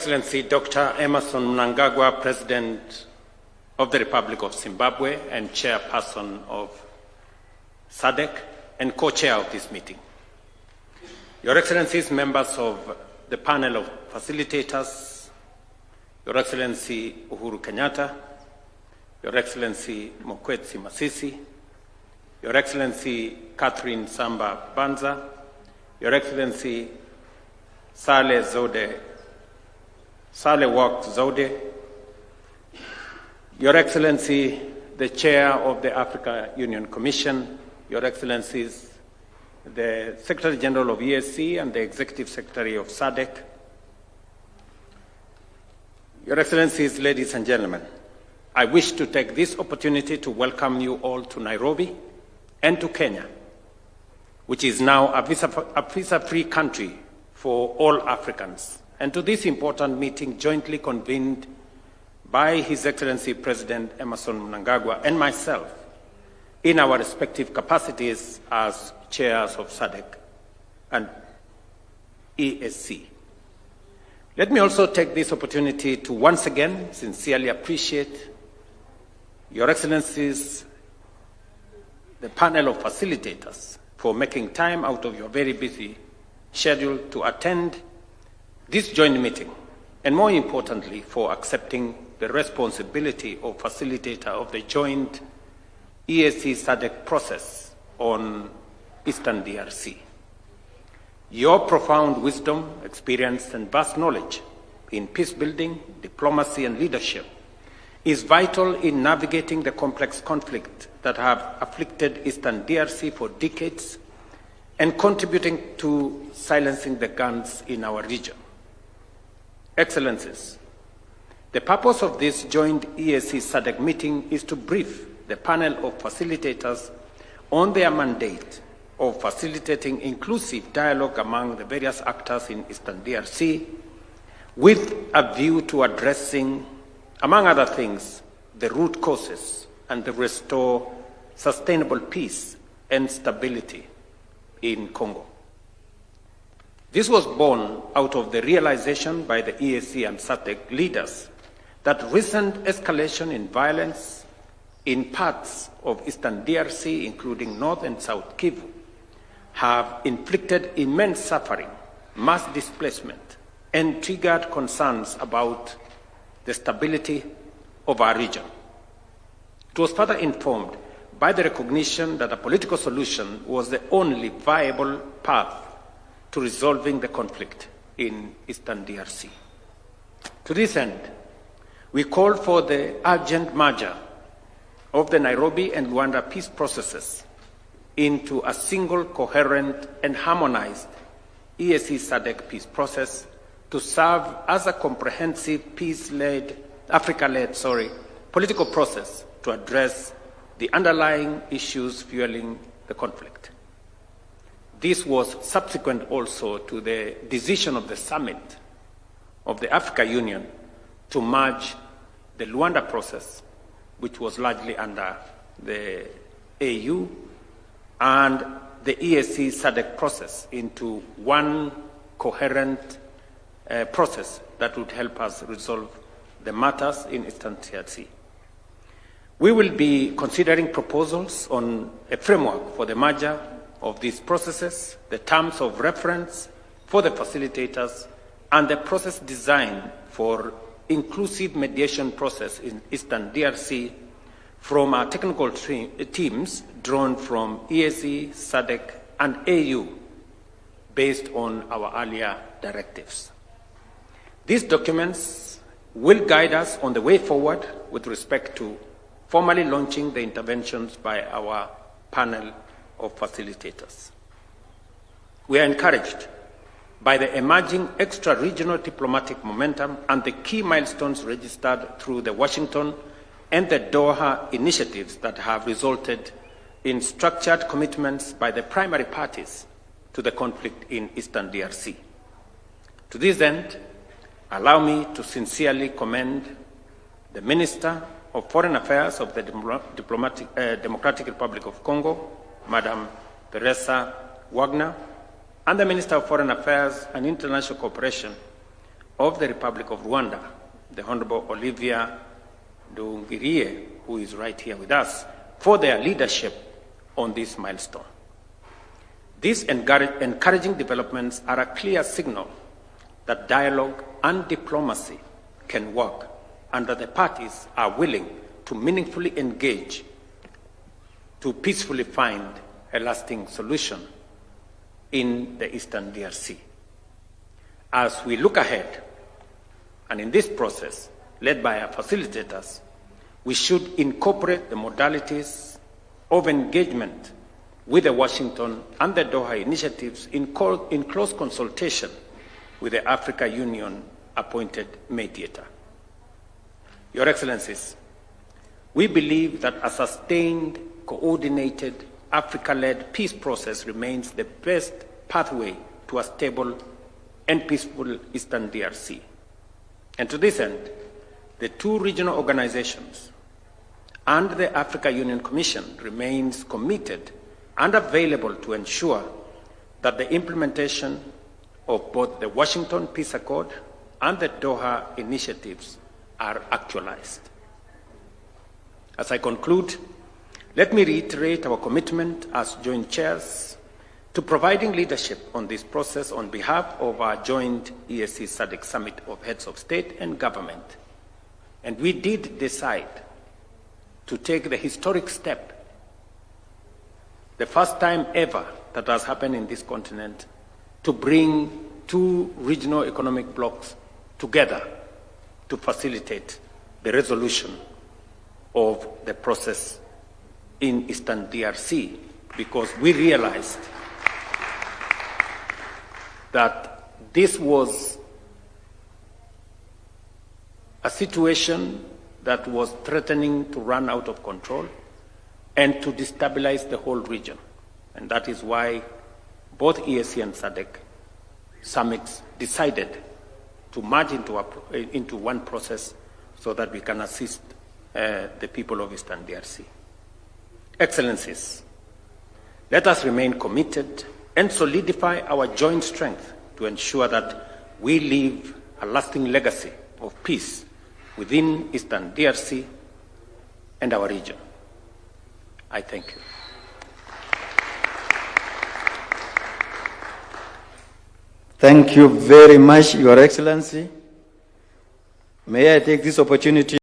Excellency Dr. Emmerson Mnangagwa, President of the Republic of Zimbabwe and Chairperson of SADC and Co-Chair of this meeting. Your Excellencies, members of the panel of facilitators, Your Excellency Uhuru Kenyatta, Your Excellency Mokwetsi Masisi, Your Excellency Catherine Samba Banza, Your Excellency Saleh Wak Zode, Your Excellency, the Chair of the Africa Union Commission, Your Excellencies, the Secretary General of EAC and the Executive Secretary of SADC, Your Excellencies, ladies and gentlemen, I wish to take this opportunity to welcome you all to Nairobi and to Kenya, which is now a visa-free country for all Africans, and to this important meeting jointly convened by His Excellency President Emmerson Mnangagwa and myself in our respective capacities as chairs of SADC and EAC. Let me also take this opportunity to once again sincerely appreciate Your Excellencies, the panel of facilitators, for making time out of your very busy schedule to attend this joint meeting, and more importantly, for accepting the responsibility of facilitator of the joint EAC-SADC process on Eastern DRC. Your profound wisdom, experience, and vast knowledge in peace building, diplomacy, and leadership is vital in navigating the complex conflict that have afflicted Eastern DRC for decades and contributing to silencing the guns in our region. Excellencies, the purpose of this joint EAC-SADC meeting is to brief the panel of facilitators on their mandate of facilitating inclusive dialogue among the various actors in Eastern DRC with a view to addressing, among other things, the root causes and to restore sustainable peace and stability in Congo. This was born out of the realization by the EAC and SADC leaders that recent escalation in violence in parts of Eastern DRC, including North and South Kivu, have inflicted immense suffering, mass displacement, and triggered concerns about the stability of our region. It was further informed by the recognition that a political solution was the only viable path to resolving the conflict in Eastern DRC. To this end, we called for the urgent merger of the Nairobi and Luanda peace processes into a single, coherent, and harmonized EAC-SADC peace process to serve as a comprehensive Africa-led political process to address the underlying issues fueling the conflict. This was subsequent also to the decision of the summit of the Africa Union to merge the Luanda process, which was largely under the AU, and the EAC-SADC process into one coherent process that would help us resolve the matters in Eastern DRC. We will be considering proposals on a framework for the merger of these processes, the terms of reference for the facilitators, and the process design for inclusive mediation process in Eastern DRC from our technical teams drawn from EAC, SADC, and AU based on our earlier directives. These documents will guide us on the way forward with respect to formally launching the interventions by our panel of facilitators. We are encouraged by the emerging extra-regional diplomatic momentum and the key milestones registered through the Washington and the Doha initiatives that have resulted in structured commitments by the primary parties to the conflict in Eastern DRC. To this end, allow me to sincerely commend the Minister of Foreign Affairs of the Democratic Republic of Congo, Madam Teresa Wagner, and the Minister of Foreign Affairs and International Cooperation of the Republic of Rwanda, the Honorable Olivia Nduhungirehe, who is right here with us, for their leadership on this milestone. These encouraging developments are a clear signal that dialogue and diplomacy can work, and that the parties are willing to meaningfully engage to peacefully find a lasting solution in the Eastern DRC. As we look ahead, and in this process, led by our facilitators, we should incorporate the modalities of engagement with the Washington and the Doha initiatives in close consultation with the Africa Union appointed mediator. Your Excellencies, we believe that a sustained, coordinated, Africa-led peace process remains the best pathway to a stable and peaceful Eastern DRC. And to this end, the two regional organizations and the Africa Union Commission remains committed and available to ensure that the implementation of both the Washington Peace Accord and the Doha initiatives are actualized. As I conclude, let me reiterate our commitment as joint chairs to providing leadership on this process on behalf of our joint EAC SADC Summit of Heads of State and Government. And we did decide to take the historic step, the first time ever that has happened in this continent, to bring two regional economic blocs together to facilitate the resolution of the process in Eastern DRC, because we realized that this was a situation that was threatening to run out of control and to destabilize the whole region. And that is why both EAC and SADC summits decided to merge into one process so that we can assist the people of Eastern DRC. Excellencies, let us remain committed and solidify our joint strength to ensure that we leave a lasting legacy of peace within Eastern DRC and our region. I thank you. Thank you very much, Your Excellency. May I take this opportunity